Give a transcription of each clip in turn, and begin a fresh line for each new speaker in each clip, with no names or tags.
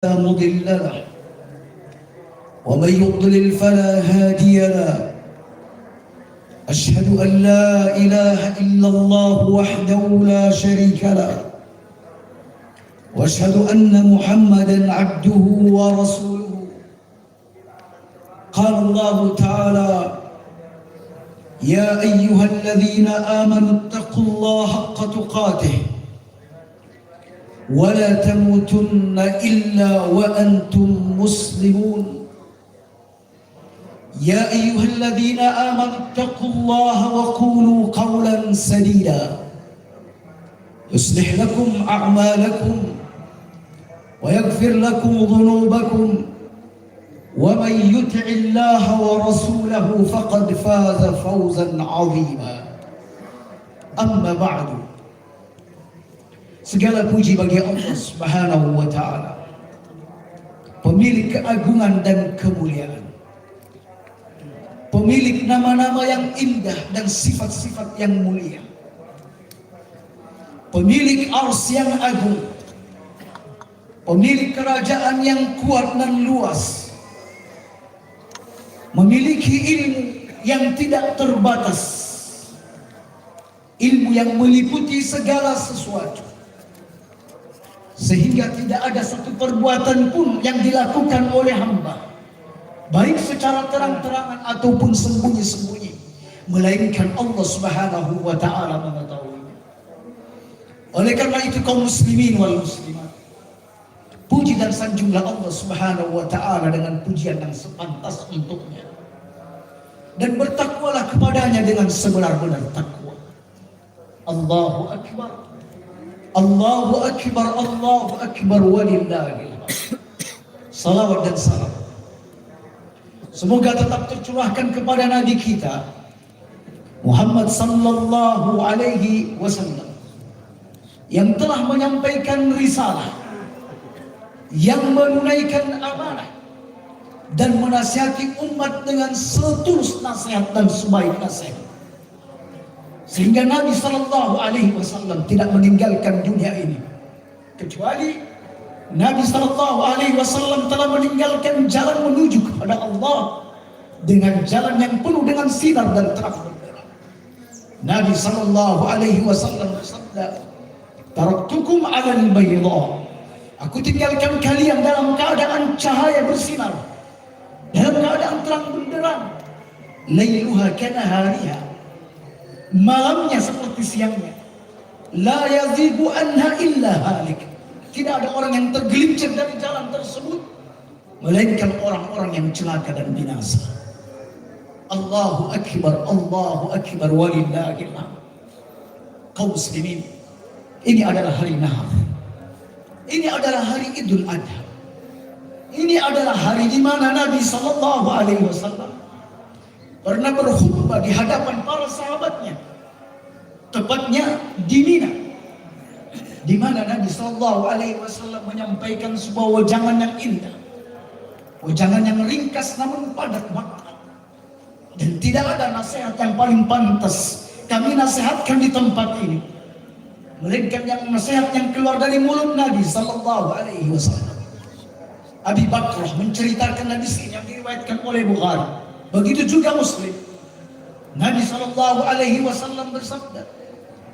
لا مضل له ومن يضلل فلا هادي له. أشهد أن لا إله إلا الله وحده لا شريك له، وأشهد أن محمدا عبده ورسوله. قال الله تعالى: يا أيها الذين آمنوا اتقوا الله حق تقاته ولا تموتن إلا وأنتم مسلمون. يا أيها الذين آمنوا اتقوا الله وقولوا قولا سديدا يصلح لكم أعمالكم ويغفر لكم ذنوبكم، ومن يطع الله ورسوله فقد فاز فوزا عظيما. أما بعد، segala puji bagi Allah Subhanahu wa Ta'ala, pemilik keagungan dan kemuliaan, pemilik nama-nama yang indah dan sifat-sifat yang mulia, pemilik arsy yang agung, pemilik kerajaan yang kuat dan luas, memiliki ilmu yang tidak terbatas, ilmu yang meliputi segala sesuatu, sehingga tidak ada satu perbuatan pun yang dilakukan oleh hamba, baik secara terang-terangan ataupun sembunyi-sembunyi, melainkan Allah Subhanahu wa Ta'ala mengetahuinya. Oleh karena itu, kaum muslimin wal muslimat, puji dan sanjunglah Allah Subhanahu wa Ta'ala dengan pujian yang sepantas untuknya, dan bertakwalah kepadanya dengan sebenar-benar takwa. Allahu Akbar, Allahu Akbar, Allahu Akbar, walillahil hamd. Salawat dan salam semoga tetap tercurahkan kepada Nabi kita Muhammad sallallahu alaihi wasallam, yang telah menyampaikan risalah, yang menunaikan amanah, dan menasihati umat dengan setulus nasihat dan sebaik nasihat, sehingga Nabi sallallahu alaihi wasallam tidak meninggalkan dunia ini, kecuali Nabi sallallahu alaihi wasallam telah meninggalkan jalan menuju kepada Allah dengan jalan yang penuh dengan sinar dan terang benderang. Nabi sallallahu alaihi wasallam bersabda, "Taraktukum 'alal bayda." Aku tinggalkan kalian dalam keadaan cahaya bersinar, dalam keadaan terang benderang. Lailuha kanahariha, malamnya seperti siangnya. La yazigu anha illa halik, tidak ada orang yang tergelincir dari jalan tersebut melainkan orang-orang yang celaka dan binasa. Allahu Akbar, Allahu Akbar, walillahil hamd. Kaum muslimin, ini adalah hari Nahar, ini adalah hari Idul Adha, ini adalah hari di mana Nabi sallallahu alaihi wasallam pernah berkhutbah di hadapan para sahabatnya, tepatnya di Mina, di mana Nabi sallallahu alaihi wasallam menyampaikan sebuah wejangan yang indah, wejangan yang ringkas namun padat makna. Dan tidak ada nasihat yang paling pantas kami nasihatkan di tempat ini melainkan yang nasihat yang keluar dari mulut Nabi sallallahu alaihi wasallam. Abi Bakrah menceritakan hadis ini yang diriwayatkan oleh Bukhari, begitu juga Muslim. Nabi sallallahu alaihi wasallam bersabda,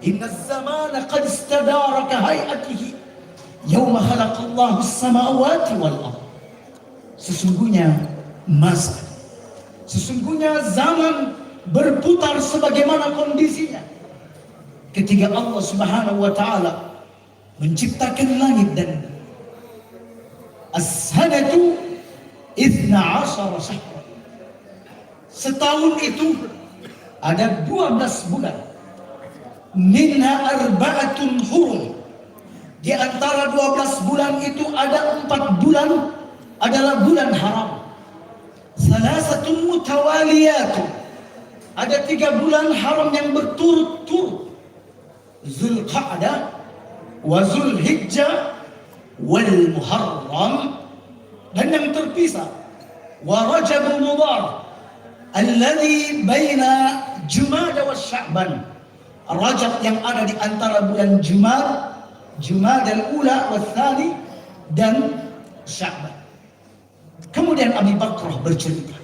"Inna az-zamana qad istadara ka hay'atihi yawma khalaqallahu as-samawati wal ardh." Sesungguhnya masa, sesungguhnya zaman berputar sebagaimana kondisinya ketika Allah Subhanahu wa Ta'ala menciptakan langit dan bumi. As-sanatu 12 syahra. Setahun itu ada 12 bulan. Minha arba'atun hurum. Di antara 12 bulan itu ada 4 bulan adalah bulan haram. Salasatun mutawaliyatun. Ada 3 bulan haram yang berturut-turut. Zulqa'dah wa Zulhijjah wal Muharram, dan yang terpisah wa Rajab Mudhar alladhi baina Jumada wa Sya'ban. Rajab yang ada di antara bulan Jumada al-Ula wa Tsani, dan Sya'ban. Kemudian Abi Bakrah bercerita,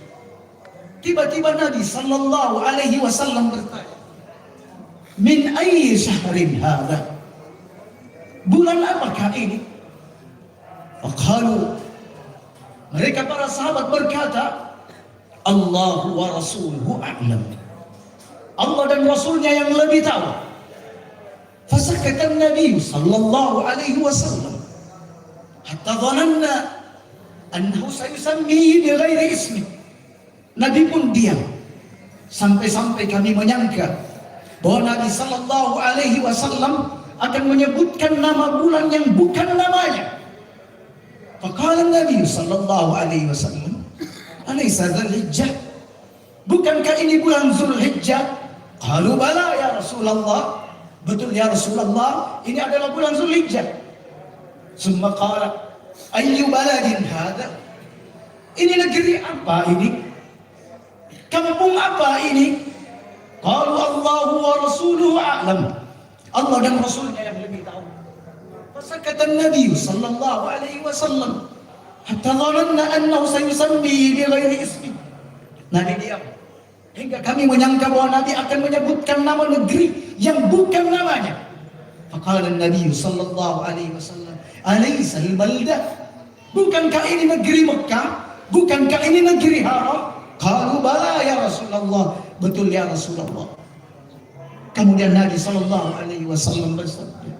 tiba-tiba Nabi sallallahu alaihi wasallam bertanya, min ayyi syahrin hadha? Bulan apakah ini? Faqalu, mereka para sahabat berkata, Allahu wa rasuluhu a'lam. Allah dan Rasulnya yang lebih tahu. Fasakata Nabi sallallahu alaihi wasallam hatta dhananna annahu sayusammihi bighairi ismi. Nabi pun diam sampai-sampai kami menyangka bahwa Nabi sallallahu alaihi wasallam akan menyebutkan nama bulan yang bukan namanya. Faqala Nabi sallallahu alaihi wasallam, alaysa Dzulhijjah? Bukankah ini bulan Dzulhijjah? Qalu bala ya Rasulullah. Betul ya Rasulullah, ini adalah bulan Dzulhijjah. Summa qala, ayyu baladin hadha? Ini negeri apa ini? Kampung apa ini? Qalu Allahu wa rasuluhu a'lam. Allah dan Rasulnya yang lebih tahu. Fasakata Nabi sallallahu alaihi wasallam hatta dhananna annahu sayusammi bi ghairi ismi. Nabi diam hingga kami menyangka bahwa Nabi akan menyebutkan nama negeri yang bukan namanya. Faqala Nabi sallallahu alaihi wasallam, alaysa al-baldah? Bukankah ini negeri Mekah? Bukankah ini negeri haram? Qalu bala ya Rasulullah. Betul ya Rasulullah. Kemudian Nabi sallallahu alaihi wasallam bersabda,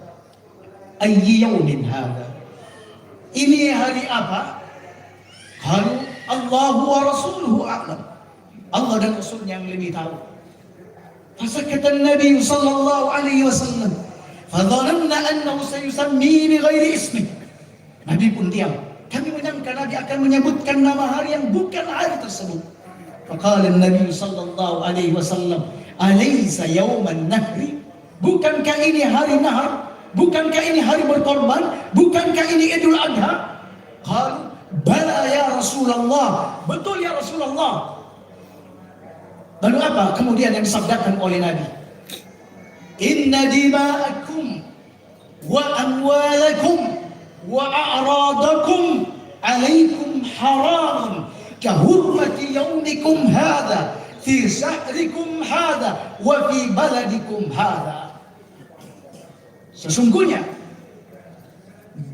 ayyi yaumin hadha? Ini hari apa? Qalu Allahu wa rasuluhu a'lam. Allah dan Rasulnya yang lebih tahu. Fasakata Nabi sallallahu alaihi wasallam fadhananna annahu sayusammi bi ghairi ismi. Nabi pun diam. Kami menyangka Nabi akan menyebutkan nama hari yang bukan hari tersebut. Faqala Nabi sallallahu alaihi wasallam, alaysa yauman nahri? Bukankah ini hari nahar? Bukankah ini hari berkorban? Bukankah ini Idul Adha? Qalu bala ya Rasulullah. Betul ya Rasulullah. Lalu apa kemudian yang disabdakan oleh Nabi? Inna dima'akum wa amwalakum wa a'radakum alaikum haramun kahurmati yaumikum hadha fi syahrikum hadha wa fi baladikum hadha. Sesungguhnya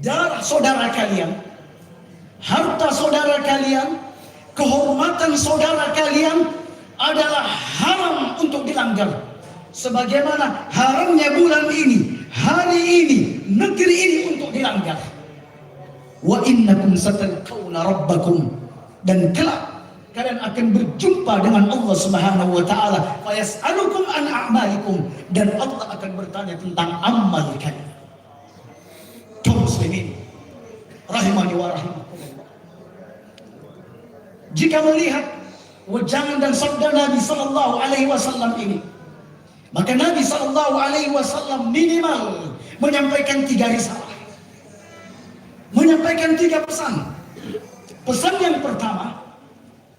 darah saudara kalian, harta saudara kalian, kehormatan saudara kalian adalah haram untuk dilanggar. Sebagaimana haramnya bulan ini, hari ini, negeri ini untuk dilanggar. Wa innakum satalqawna rabbakum, dan kelak kalian akan berjumpa dengan Allah Subhanahu wa taala. Fa yas'alukum an a'malikum, dan Allah akan bertanya tentang amal kalian. Kaum muslimin rahimani wa rahimakumullah. Jika melihat wejangan dan sabda Nabi sallallahu alaihi wasallam ini, maka Nabi sallallahu alaihi wasallam minimal menyampaikan 3 risalah. Menyampaikan 3 pesan. Pesan yang pertama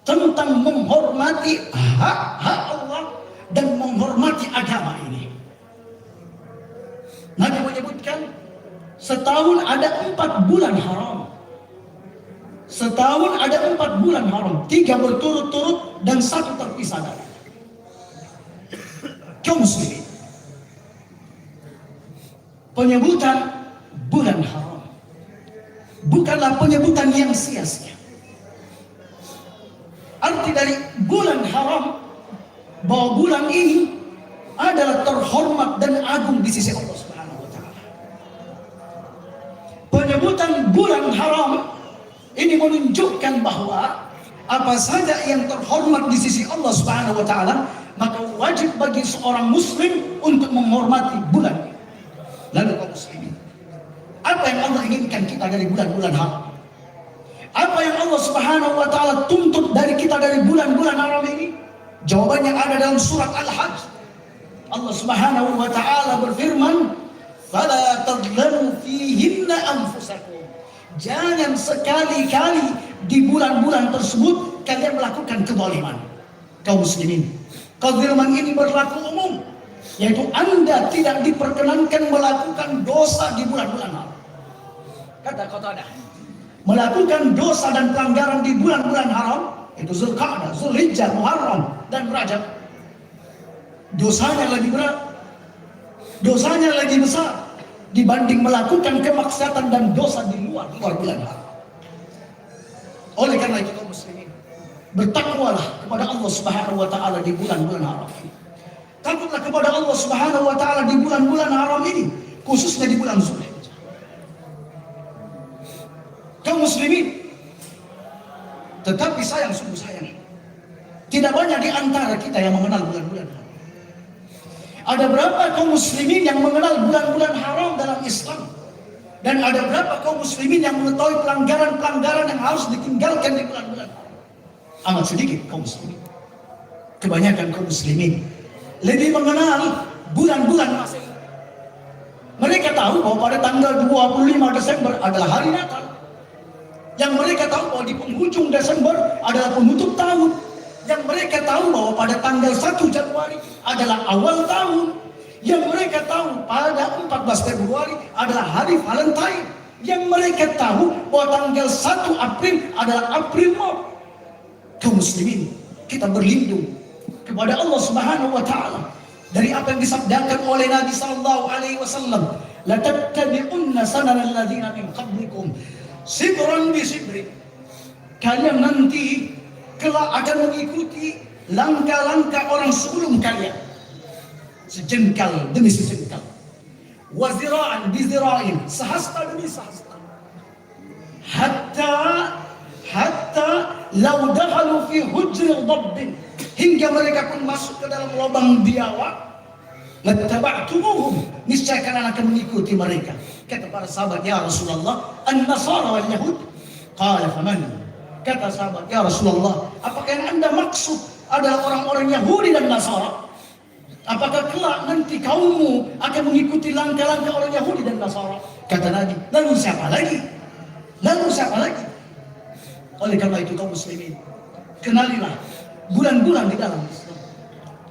tentang menghormati hak-hak Allah dan menghormati agama ini. Nabi menyebutkan setahun ada 4 bulan haram. Setahun ada 4 bulan haram, 3 berturut-turut dan 1 terpisah dari. Kaum muslimin, penyebutan bulan haram bukanlah penyebutan yang sia-sia. Arti dari bulan haram bahwa bulan ini adalah terhormat dan agung di sisi Allah Subhanahu wa taala. Penyebutan bulan haram ini menunjukkan bahwa apa saja yang terhormat di sisi Allah Subhanahu wa taala, maka wajib bagi seorang muslim untuk menghormati bulan ini. Lalu kaum muslimin, apa yang Allah inginkan kita dari bulan-bulan haram? Apa yang Allah Subhanahu wa taala tuntut dari kita dari bulan-bulan haram ini? Jawabannya ada dalam surat Al-Hajj. Allah Subhanahu wa taala berfirman, "Fala tadlamu fihinna anfusakum." Jangan sekali-kali di bulan-bulan tersebut kalian melakukan kezaliman. Kaum muslimin, kezaliman ini berlaku umum, yaitu Anda tidak diperkenankan melakukan dosa di bulan-bulan haram. Kata Qatadah, melakukan dosa dan pelanggaran di bulan-bulan haram, itu Zulqa'dah, Zulhijjah, Muharram, dan Rajab, dosanya lebih berat, dosanya lebih besar dibanding melakukan kemaksiatan dan dosa di luar bulan haram. Oleh karena itu kaum muslimin, bertakwalah kepada Allah Subhanahu wa taala di bulan-bulan haram ini. Takutlah kepada Allah Subhanahu wa taala di bulan-bulan haram ini, khususnya di bulan Zulhijjah. Kaum muslimin, tetapi sayang, sungguh sayang, tidak banyak di antara kita yang mengenal bulan-bulan haram. Ada berapa kaum muslimin yang mengenal bulan-bulan haram dalam Islam? Dan ada berapa kaum muslimin yang mengetahui pelanggaran-pelanggaran yang harus ditinggalkan di bulan-bulan haram? Amat sedikit kaum muslimin. Kebanyakan kaum muslimin lebih mengenal bulan-bulan Masehi. Mereka tahu bahwa pada tanggal 25 Desember adalah hari Natal. Yang mereka tahu bahwa di penghujung Desember adalah penutup tahun. Yang mereka tahu bahwa pada tanggal 1 Januari adalah awal tahun. Yang mereka tahu pada 14 Februari adalah hari Valentine. Yang mereka tahu bahwa tanggal 1 April adalah April Mop. Kaum muslimin, kita berlindung kepada Allah Subhanahu wa taala dari apa yang disabdakan oleh Nabi sallallahu alaihi wasallam, la tattabi'unna sananal ladzina min qablikum sibran bi sibrin. Kalian nanti kelak akan mengikuti langkah-langkah orang sebelum kalian, sejengkal demi sejengkal, wa zira'an bi zira'in, sehasta demi sehasta, hatta law dakhalu fi hujril dabbin, hingga mereka pun masuk ke dalam lubang biawak, lattaba'tumuhum, niscaya kalian akan mengikuti mereka. Kata para sahabat, ya Rasulullah, an-nasara wal yahud. Qala faman? Kata sahabat, ya Rasulullah, apakah yang Anda maksud adalah orang-orang Yahudi dan Nasara? Apakah kelak nanti kaummu akan mengikuti langkah-langkah orang Yahudi dan Nasara? Kata Nabi, lalu siapa lagi? Lalu siapa lagi? Oleh karena itu kaum muslimin, kenalilah bulan-bulan di dalam Islam.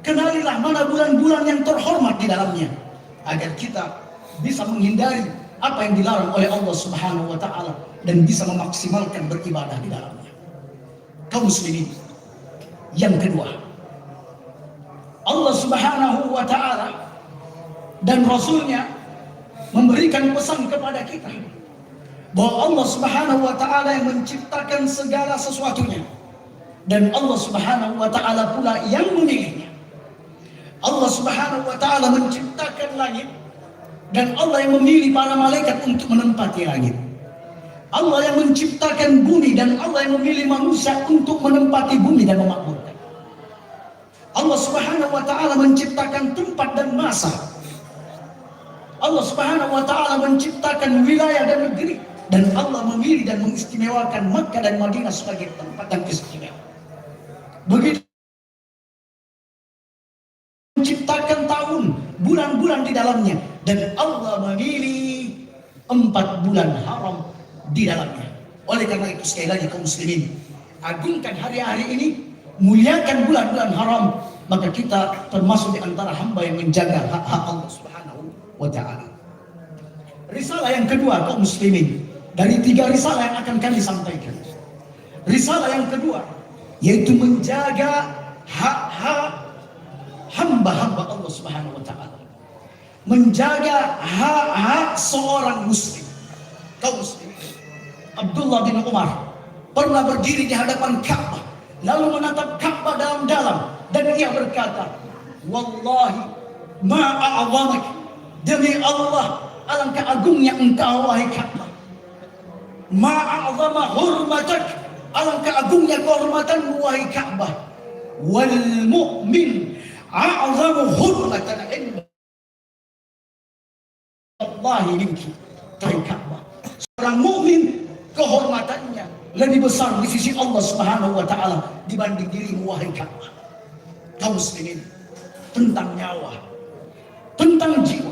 Kenalilah mana bulan-bulan yang terhormat di dalamnya, agar kita bisa menghindari apa yang dilarang oleh Allah Subhanahu wa taala dan bisa memaksimalkan beribadah di dalamnya. Kaum muslimin, yang kedua, Allah Subhanahu wa taala dan Rasulnya memberikan pesan kepada kita bahwa Allah Subhanahu wa taala yang menciptakan segala sesuatunya, dan Allah Subhanahu wa taala pula yang memilihnya. Allah Subhanahu wa taala menciptakan langit, dan Allah yang memilih para malaikat untuk menempati langit. Allah yang menciptakan bumi, dan Allah yang memilih manusia untuk menempati bumi dan memakmurkan. Allah Subhanahu wa taala menciptakan tempat dan masa. Allah Subhanahu wa taala menciptakan wilayah dan negeri, dan Allah memilih dan mengistimewakan Makkah dan Madinah sebagai tempat yang istimewa. Begitu menciptakan tahun, bulan-bulan di dalamnya, dan Allah memilih 4 bulan haram di dalamnya. Oleh karena itu sekali lagi kaum muslimin, agungkan hari-hari ini, muliakan bulan-bulan haram, maka kita termasuk di antara hamba yang menjaga hak-hak Allah Subhanahu wa taala. Risalah yang kedua kaum muslimin, dari 3 risalah yang akan kami sampaikan. Risalah yang kedua yaitu menjaga hak-hak hamba-hamba Allah Subhanahu wa taala. Menjaga hak-hak seorang muslim. Kaum muslimin, Abdullah bin Umar pernah berdiri di hadapan Ka'bah, lalu menatap Ka'bah dalam-dalam, dan ia berkata, wallahi ma a'zamak, demi Allah alangkah agungnya engkau wahai Ka'bah. Ma a'zama hurmatak, alangkah agungnya kehormatanmu wahai Ka'bah. Wal mu'min a'zamu hurmatan inda Allahi minki, wahai Ka'bah. Seorang mukmin kehormatannya lebih besar di sisi Allah Subhanahu wa taala dibanding dirimu wahai Ka'bah. Kaum muslimin, tentang nyawa, tentang jiwa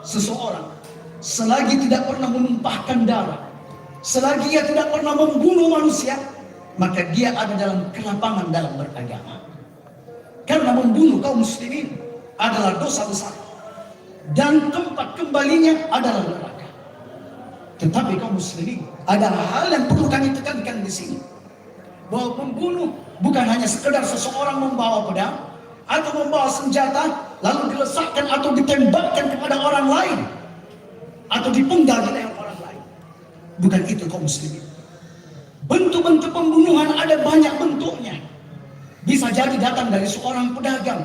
seseorang, selagi tidak pernah menumpahkan darah, selagi ia tidak pernah membunuh manusia, maka dia ada dalam kelapangan dalam beragama. Karena membunuh kaum muslimin adalah dosa besar, dan tempat kembalinya adalah neraka. Tetapi kaum muslimin, ada hal yang perlu kami tekankan di sini. Bahwa pembunuh bukan hanya sekedar seseorang membawa pedang atau membawa senjata lalu dilesakkan atau ditembakkan kepada orang lain atau dipenggal di leher orang lain. Bukan itu kaum muslimin. Bentuk-bentuk pembunuhan ada banyak bentuknya. Bisa jadi datang dari seorang pedagang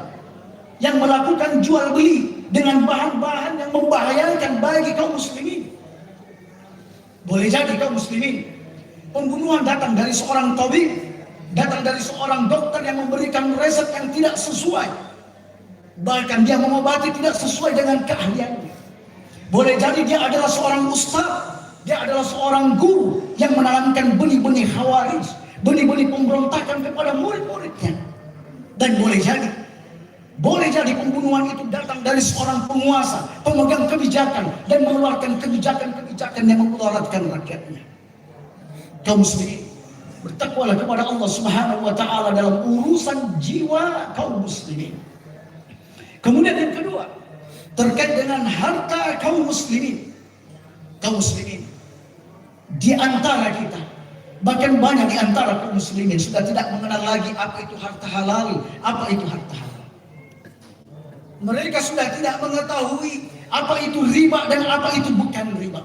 yang melakukan jual beli dengan bahan-bahan yang membahayakan bagi kaum muslimin. Boleh jadi kaum muslimin, pembunuhan datang dari seorang tabib, datang dari seorang dokter yang memberikan resep yang tidak sesuai. Bahkan dia mengobati tidak sesuai dengan keahliannya. Boleh jadi dia adalah seorang ustaz, dia adalah seorang guru yang menanamkan benih-benih khawarij, benih-benih pemberontakan kepada murid-muridnya. Dan boleh jadi pembunuhan itu datang dari seorang penguasa, pemegang kebijakan, dan mengeluarkan kebijakan-kebijakan yang memudaratkan rakyatnya. Kaum muslimin, bertakwalah kepada Allah Subhanahu wa taala dalam urusan jiwa kaum muslimin. Kemudian yang kedua, terkait dengan harta kaum muslimin. Kaum muslimin di antara kita, bahkan banyak di antara kaum muslimin sudah tidak mengenal lagi apa itu harta halal, apa itu harta haram. Mereka sudah tidak mengetahui apa itu riba dan apa itu bukan riba.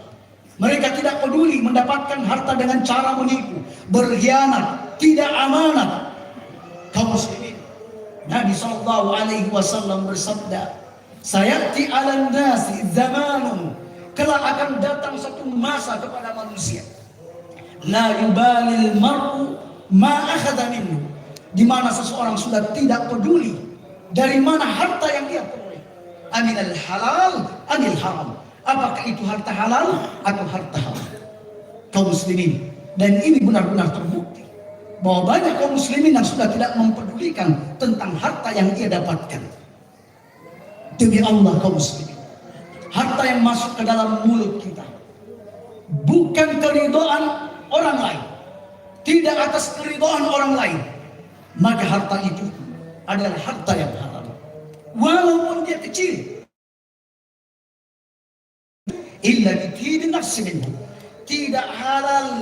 Mereka tidak peduli mendapatkan harta dengan cara menipu, berkhianat, tidak amanat. Kaum muslimin, Nabi SAW bersabda, "Sayati 'alan nasi zamanun," kelak akan datang satu masa kepada manusia, "la yubalil mar'u ma akhadha minhu," di mana seseorang sudah tidak peduli dari mana harta yang dia peroleh. Aminal halal, anil haram. Apakah itu harta halal atau harta haram? Kaum muslimin, dan ini benar-benar terbukti bahwa banyak kaum muslimin yang sudah tidak mempedulikan tentang harta yang ia dapatkan. Demi Allah kaum muslimin, harta yang masuk ke dalam mulut kita bukan keridhaan orang lain, tidak atas keridhaan orang lain, maka harta itu adalah harta yang haram, walaupun dia kecil. Illa bitidin nafsi minhu, tidak halal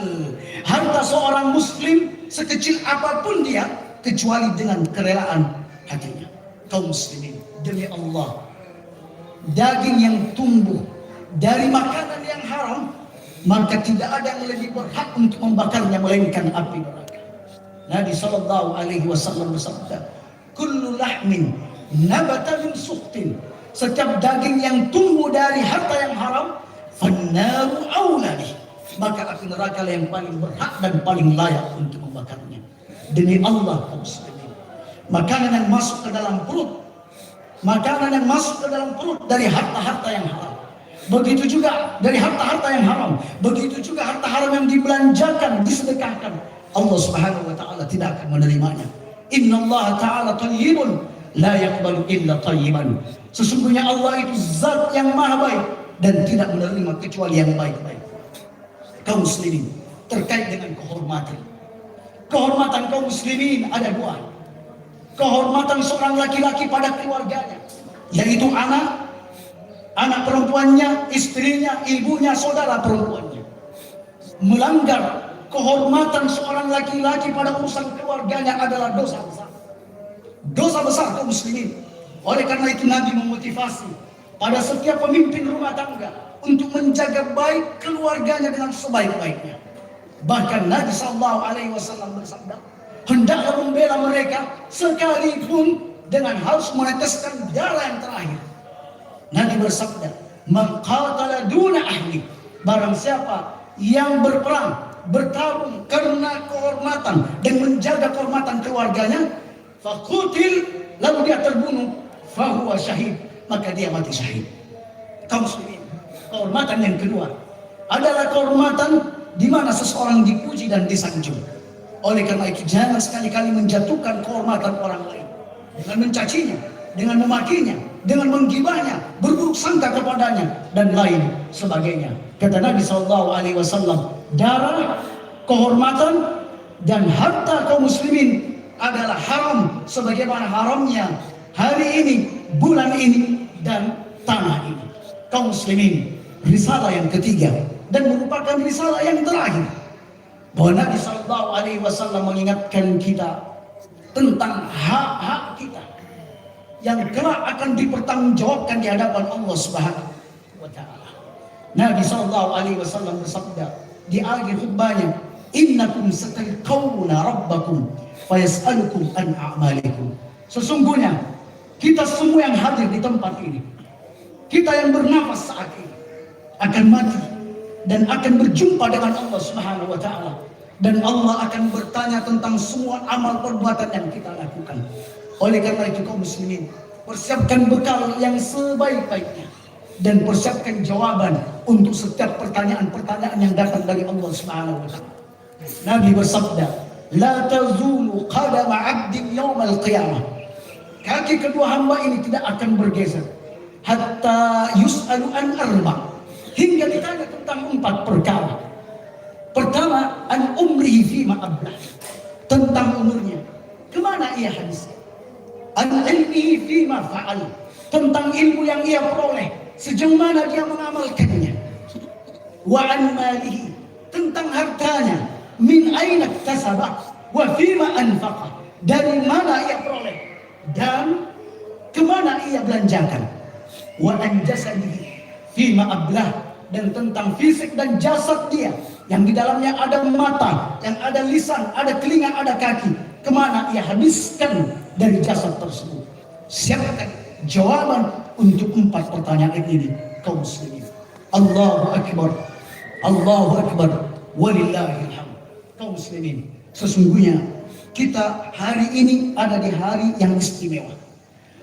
harta seorang muslim sekecil apapun dia kecuali dengan kerelaan hatinya. Kaum muslimin, demi Allah, daging yang tumbuh dari makanan yang haram, maka tidak ada yang lebih berhak untuk membakarnya melainkan api neraka. Nabi SAW bersabda, "Kullu lahmin nabata min suhtin," setiap daging yang tumbuh dari harta yang haram, "fannaru aula bih," maka api neraka yang paling berhak dan paling layak untuk membakarnya. Demi Allah kaum muslimin, makanan yang masuk ke dalam perut, makanan yang masuk ke dalam perut dari harta-harta yang haram, begitu juga dari harta-harta yang haram, begitu juga harta haram yang dibelanjakan, disedekahkan, Allah Subhanahu wa taala tidak akan menerimanya. Innallaha ta'ala thayyibun la yaqbalu illa thayyiban. Sesungguhnya Allah itu zat yang maha baik dan tidak menerima kecuali yang baik-baik. Kaum muslimin, terkait dengan kehormatan. Kehormatan kaum muslimin ada dua. Kehormatan seorang laki-laki pada keluarganya, yaitu anak perempuannya, istrinya, ibunya, saudara perempuannya. Melanggar kehormatan seorang laki-laki pada urusan keluarganya adalah dosa besar. Dosa besar kaum muslimin. Oleh karena itu Nabi memotivasi pada setiap pemimpin rumah tangga untuk menjaga baik keluarganya dengan sebaik-baiknya. Bahkan Nabi SAW bersabda, hendaklah membela mereka sekalipun dengan harus meneteskan darah yang terakhir. Nabi bersabda, "Man qatala duna ahli," barang siapa yang berperang, bertarung karena kehormatan dan menjaga kehormatan keluarganya, faqutil, lalu dia terbunuh, fahuwa syahid, maka dia mati syahid. Kaum muslimin, kehormatan yang kedua adalah kehormatan di mana seseorang dipuji dan disanjung. Oleh karena itu jangan sekali-kali menjatuhkan kehormatan orang lain dengan mencacinya, dengan memakinya, dengan menggibahnya, berburuk sangka kepadanya dan lain sebagainya. Kata Nabi SAW, darah, kehormatan dan harta kaum muslimin adalah haram sebagaimana haramnya hari ini, bulan ini dan tanah ini. Kaum muslimin, risalah yang ketiga dan merupakan risalah yang terakhir. Bahwa Nabi Sallallahu Alaihi Wasallam mengingatkan kita tentang hak-hak kita yang kelak akan dipertanggungjawabkan di hadapan Allah Subhanahu wa Ta'ala. Nabi Sallallahu Alaihi Wasallam bersabda di akhir khutbahnya, "Innakum satalqawna rabbakum fayas'alukum an a'malikum." Sesungguhnya kita semua yang hadir di tempat ini, kita yang bernafas saat ini akan mati dan akan berjumpa dengan Allah Subhanahu wa Ta'ala, dan Allah akan bertanya tentang semua amal perbuatan yang kita lakukan. Oleh karena itu kaum muslimin, persiapkan bekal yang sebaik-baiknya dan persiapkan jawaban untuk setiap pertanyaan-pertanyaan yang datang dari Allah Subhanahu wa Ta'ala. Nabi bersabda, "La tazulu qadama 'abdin yaumal qiyamah." Kaki kedua hamba ini tidak akan bergeser hatta yus'alu an arba, hingga ditanya tentang 4 perkara. Pertama, an umrihi fima ablah, tentang umurnya, kemana ia habiskan. An ilmihi fima fa'al, tentang ilmu yang ia peroleh, sejauh mana dia mengamalkannya. Wa an malihi, tentang hartanya, min aina iktasaba wa fima anfaqa, dari mana ia peroleh dan kemana ia belanjakan. Wa an jasadihi fima ablah, dan tentang fisik dan jasad dia, yang di dalamnya ada mata, yang ada lisan, ada telinga, ada kaki, kemana ia habiskan dari jasad tersebut. Siapkan jawaban untuk 4 pertanyaan ini kaum muslimin. Allahu Akbar, Allahu Akbar, walillahil hamd. Kaum muslimin, sesungguhnya kita hari ini ada di hari yang istimewa,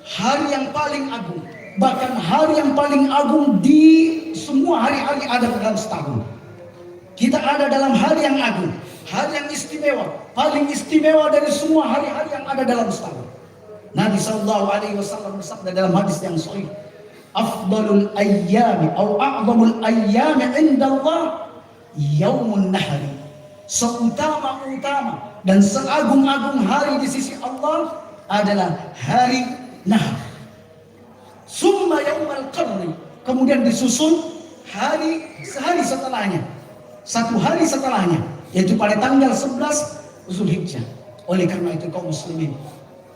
hari yang paling agung, bahkan hari yang paling agung di semua hari-hari ada dalam setahun. Kita ada dalam hari yang agung, hari yang istimewa, paling istimewa dari semua hari-hari yang ada dalam setahun. Nabi Sallallahu Alaihi Wasallam bersabda dalam hadis yang sahih, "Afdalul ayyami atau a'zamul ayyami indallah yaumun nahri." Seutama-utama dan seagung-agung hari di sisi Allah adalah hari Nahr. Summa yaumal qarri, kemudian disusul sehari setelahnya, 1 hari setelahnya, yaitu pada tanggal 11 Zulhijjah. Oleh karena itu kaum muslimin,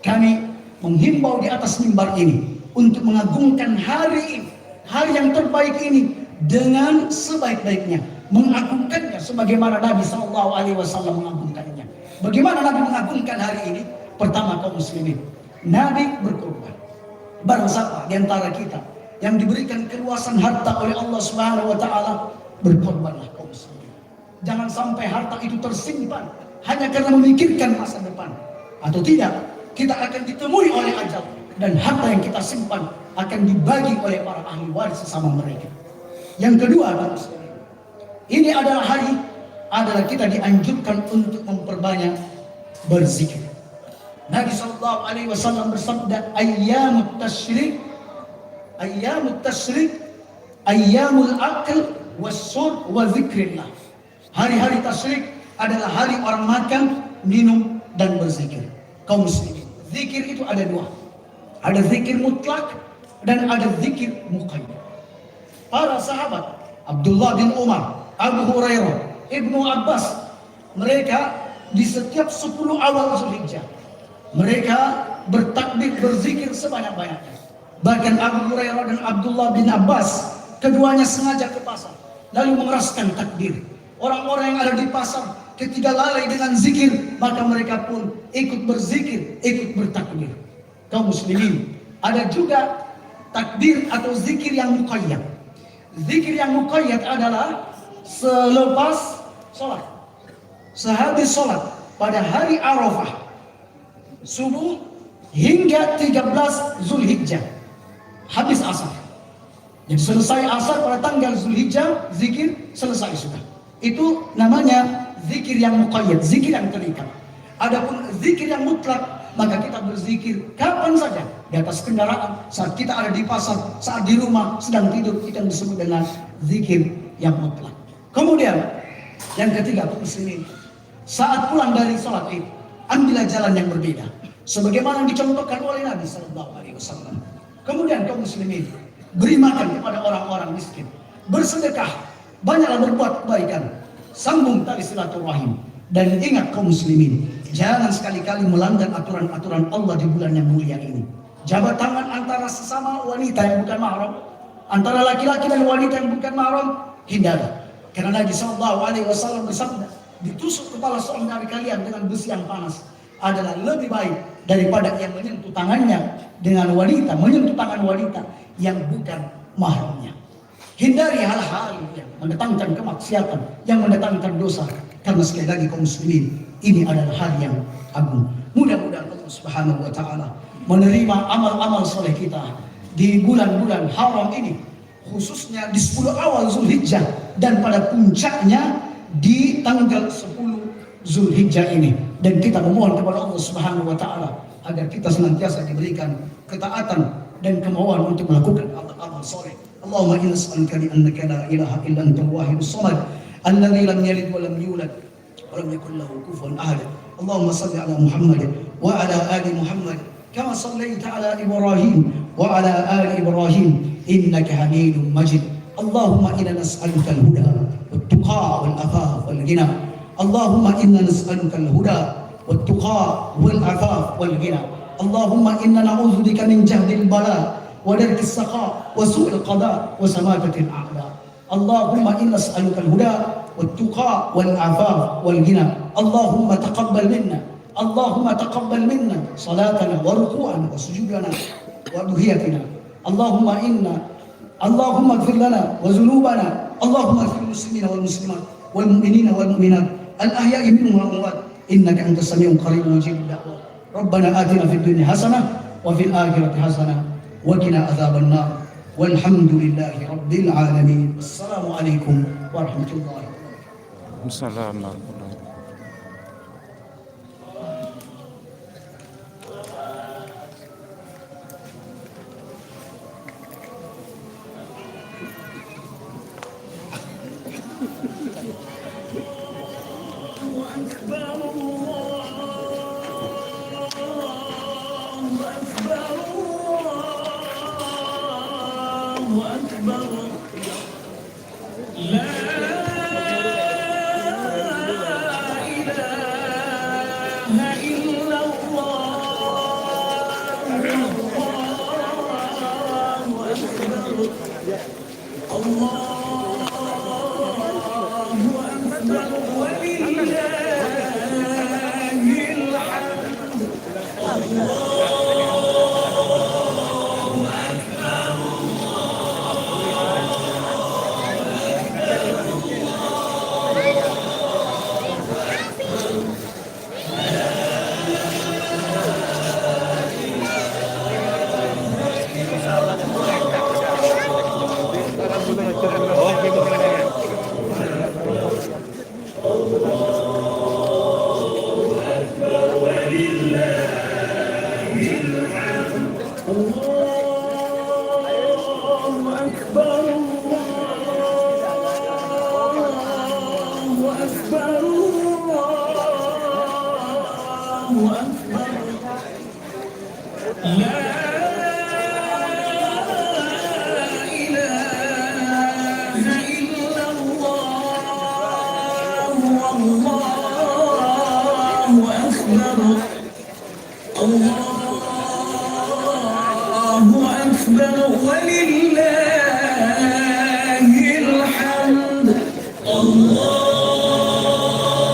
kami menghimbau di atas mimbar ini untuk mengagungkan hari ini, hari yang terbaik ini dengan sebaik-baiknya, mengagungkannya sebagaimana Nabi Sallallahu Alaihi Wasallam mengagungkannya. Bagaimana Nabi mengagungkan hari ini? Pertama kaum muslimin, Nabi berkorban. Barang siapa di antara kita yang diberikan keluasan harta oleh Allah Subhanahu wa Ta'ala, berkorbanlah kaum muslimin. Jangan sampai harta itu tersimpan hanya karena memikirkan masa depan, atau tidak, kita akan ditemui oleh ajal dan harta yang kita simpan akan dibagi oleh para ahli waris sesama mereka. Yang kedua kaum muslimin, ini adalah kita dianjurkan untuk memperbanyak berzikir. Nabi Sallallahu Alaihi Wasallam bersabda, ayyamut tasyrik, ayyamul akl wasyurb wa zikrillah. Hari-hari tasyrik adalah hari orang makan, minum, dan berzikir. Kaum muslimin, zikir itu ada 2. Ada zikir mutlak dan ada zikir muqayyad. Para sahabat Abdullah bin Umar, Abu Hurairah, Ibnu Abbas, mereka di setiap 10 awal Zulhijjah mereka bertakbir, berzikir sebanyak-banyaknya. Bahkan Abu Hurairah dan Abdullah bin Abbas, keduanya sengaja ke pasar lalu mengeraskan takbir. Orang-orang yang ada di pasar ketika lalai dengan zikir, maka mereka pun ikut berzikir, ikut bertakbir. Kaum muslimin, ada juga takbir atau zikir yang muqayyad. Zikir yang muqayyad adalah selepas sholat, sehabis sholat pada hari Arafah, subuh hingga 13 Zulhijjah, habis asar. Jadi selesai asar pada tanggal Zulhijjah, zikir selesai sudah. Itu namanya zikir yang muqayyad, zikir yang terikat. Adapun zikir yang mutlak, maka kita berzikir kapan saja, di atas kendaraan, saat kita ada di pasar, saat di rumah, sedang tidur, kita disebut dengan zikir yang mutlak. Kemudian yang ketiga kaum muslimin, saat pulang dari sholat Id, ambillah jalan yang berbeda, sebagaimana dicontohkan oleh Nabi Sallallahu Alaihi Wasallam. Kemudian kaum muslimin, beri makan kepada orang-orang miskin, bersedekah Banyaklah berbuat kebaikan, sambung tali silaturahim, dan ingat kaum muslimin, jangan sekali-kali melanggar aturan-aturan Allah di bulan yang mulia ini. Jabat tangan antara sesama wanita yang bukan mahram, antara laki-laki dan wanita yang bukan mahram, hindari. Karena Nabi SAW bersabda, ditusuk kepala seorang dari kalian dengan besi yang panas adalah lebih baik daripada yang menyentuh tangannya dengan wanita, menyentuh tangan wanita yang bukan mahramnya. Hindari hal-hal yang mendatangkan kemaksiatan, yang mendatangkan dosa. Karena sekali lagi kaum muslimin, ini adalah hal yang agung. Mudah-mudahan Allah Subhanahu wa taala menerima amal-amal soleh kita di bulan-bulan haram ini, khususnya di 10 awal Zulhijjah dan pada puncaknya di tanggal 10 Zulhijjah ini. Dan kita memohon kepada Allah Subhanahu wa taala agar kita senantiasa diberikan ketaatan dan kemauan untuk melakukan amal-amal soleh. Allahumma inna nas'aluka bi annaka la ilaha illa antal wahidus samad alladzi lam yalid wa lam yulad wa lam yakul lahu kufuwan ahad. Allahumma shalli ala Muhammad wa ala ali Muhammad kama shallaita ala Ibrahim wa ala ali Ibrahim innaka Hamidum Majid. Allahumma inna nas'aluka al-huda wat-tuqa wal-afaf wal-ghina. Allahumma inna nas'aluka al-huda wat-tuqa wal-afaf wal-ghina. Allahumma inna na'udzubika min jahdil bala ودرك السخاء وسوء القضاء وسماتة الأعداء. اللهم إنا نسألك الهدى والتقى والعفاف والغنى. اللهم تقبل منا، اللهم تقبل منا صلاتنا وركوعنا وسجودنا وألوهيتنا. اللهم اغفر لنا وذنوبنا. اللهم اغفر للمسلمين والمسلمات والمؤمنين والمؤمنات الأحياء منهم والأموات إنك أنت السميع القريب مجيب الدعوات. ربنا آتنا في الدنيا حسنة وفي الآخرة حسنة وقنا عذاب النار والحمد لله رب العالمين. السلام عليكم ورحمة الله وبركاته.
السلام عليكم.
الله أكبر.